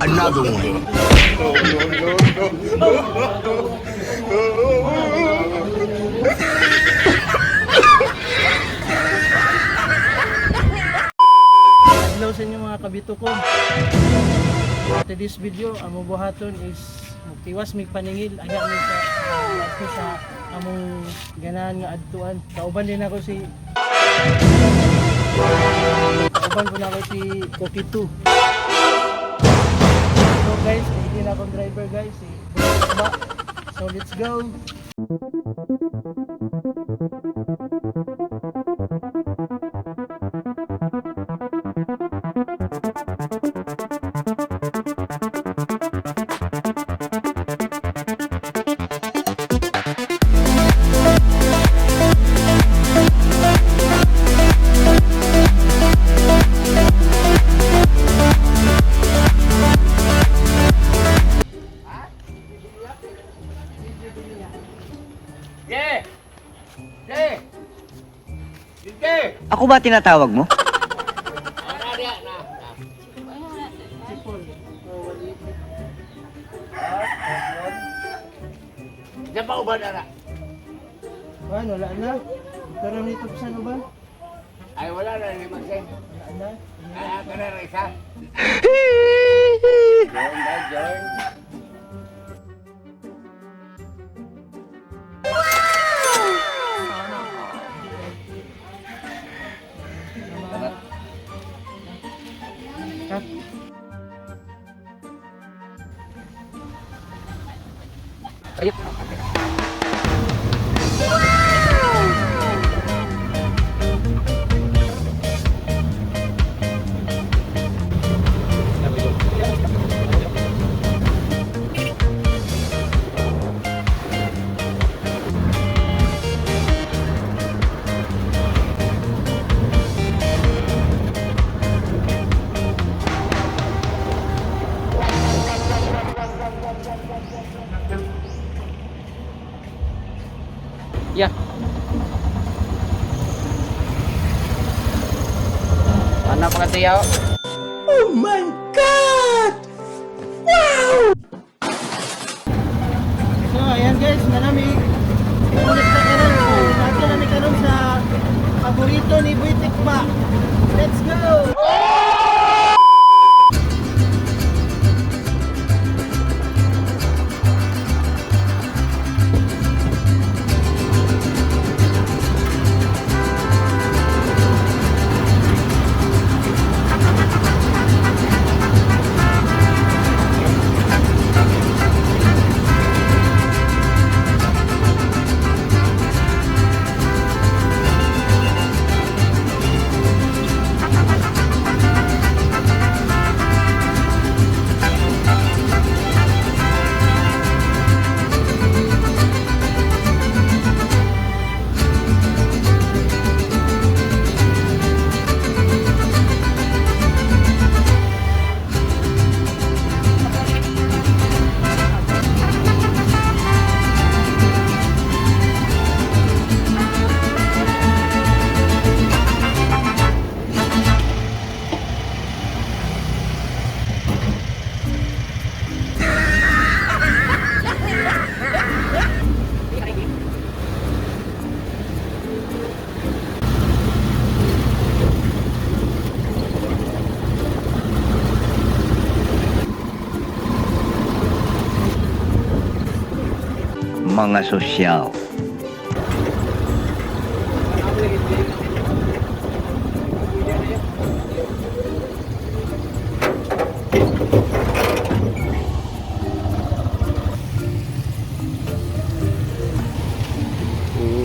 Another one. Hello sa inyo mga kabito ko. After this video, among buhaton is magtiwas mig paningil aga mi sa among ganahan nga adtuan. Kauban din ako si Cookie 2. So guys, hindi na akong driver guys. So let's go. Ako ba tinatawag mo? Diyan pa uban na. Ano, wala na. Pero nito pa saan ba? Ay wala na ni Maxen. Wala na. Ay ka na isa. Join. Cut. Ayun. Yeah. Anak ko na tiyaw. Oh my God! Wow! So ayan guys, manami. Ulit na karon. Ato na ni karon sa paborito ni Boy Tikba. Let's go! Mga sosyal.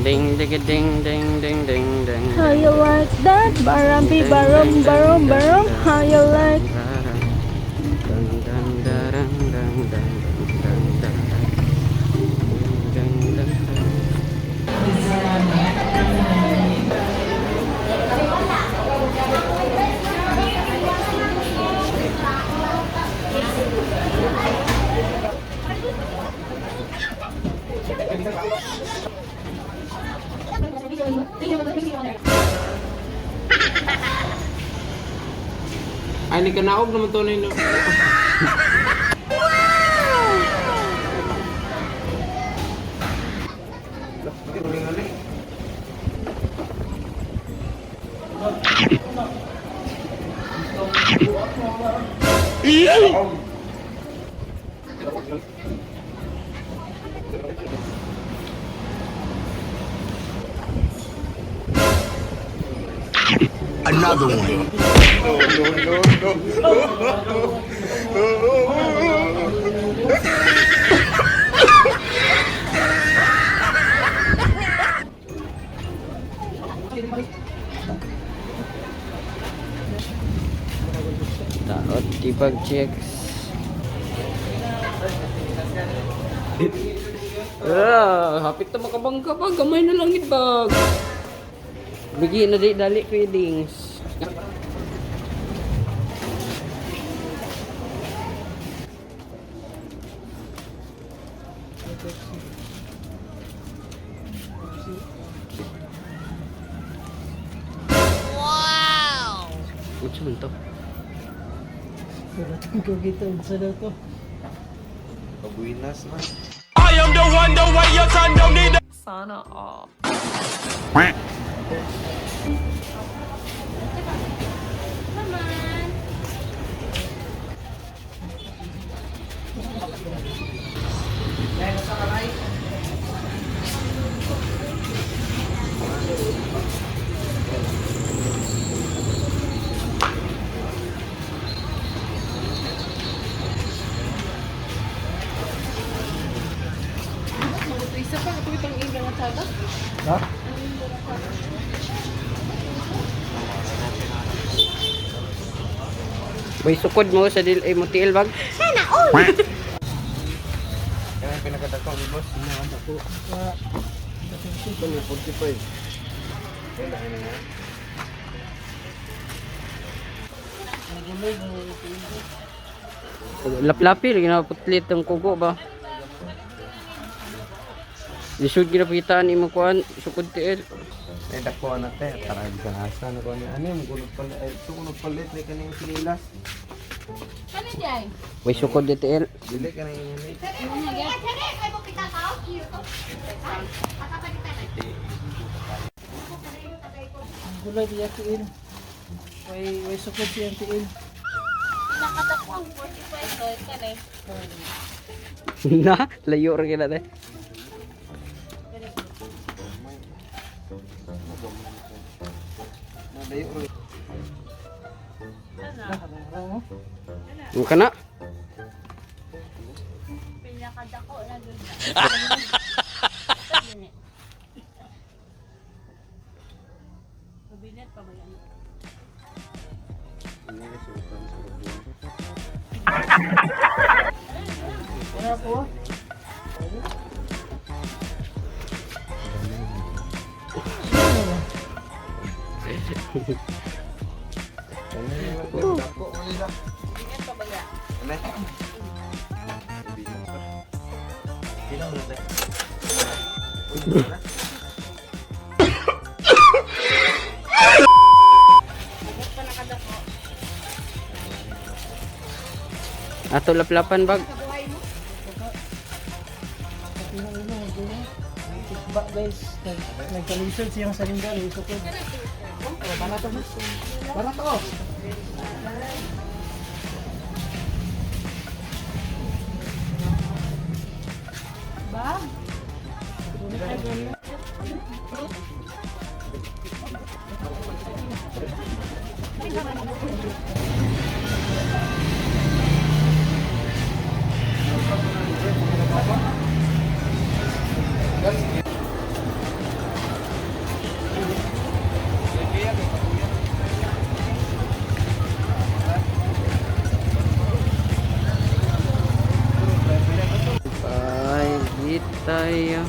Ding ding ding ding ding ding ding. How you like that? Barambi baram baram baram. How you like? Thank you. Ay, ni kanaog naman to na yun. Another one. Taot tibag checks. Hapit na makabangka pa. Gamay na lang ibag. Bigi na di dali feedings. Wow! Ucho man to. Dating ko gito sa daw to. Sana all. Isa pa, ito itong ilang at sada. Ha? Boy sukod mo sa mo tiil bag. Lap-lapi lagi na putlit ang kugo ba. Lisod ginapitaan imong kuan sukod tiil. Ay dako na te, tarag ka asa na ko ni ani mo gulod pala ay tukunod palit ni kaning sinilas. Ano dyan? Boy sukod di tiil. Dili ka nang ini. Ang gulay di yatiin. Way sukod si yatiin. Nakatako ang 45 ko. Ito eh. Na layo ra gina te. Buka na. Pinakadako na doon. Kabinet pa ba yan? Wala po. Dako mo nila. Kabinet pa ba yan? Ano? Bilang na te. Bakit pa nakadako? Ato laplapan bag. Kabuhay mo? Ba guys, nagkalisod siyang salinda ni sukod. Oh, barato na. Barato. Ba? Ay, di tayo.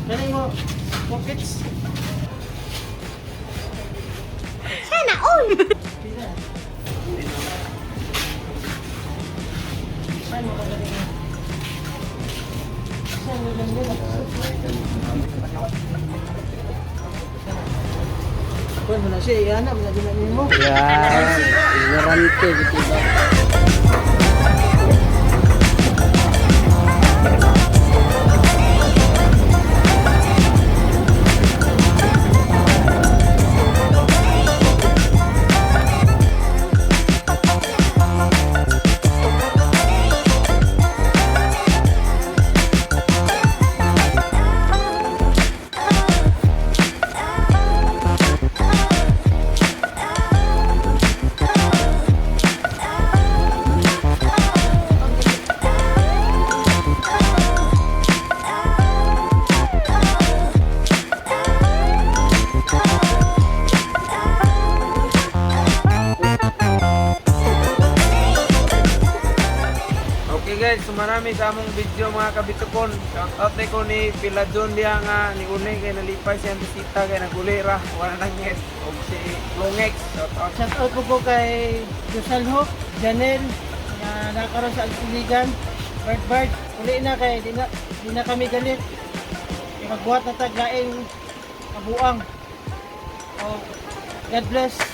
Kanay mo pockets. Sana all! Saan mo kagaling? Isa nilang yun. Kuan mo na siya, iana, malagyan mo. Ya, ignorante gitu ba. Okay guys, so marami sa among video mga kabitukon. Shout out ko ni Pila John diya nga ni Unay kay nalipay siyang bisita kay naguli ra wala nang yes og si Longex. Shout out. Shout out po kay Josalho, Janel, na nakaroon sa Alpiligan, Bart, uli na kay di na kami galit. Magbuhat na taglaing kabuang. Oh, God bless.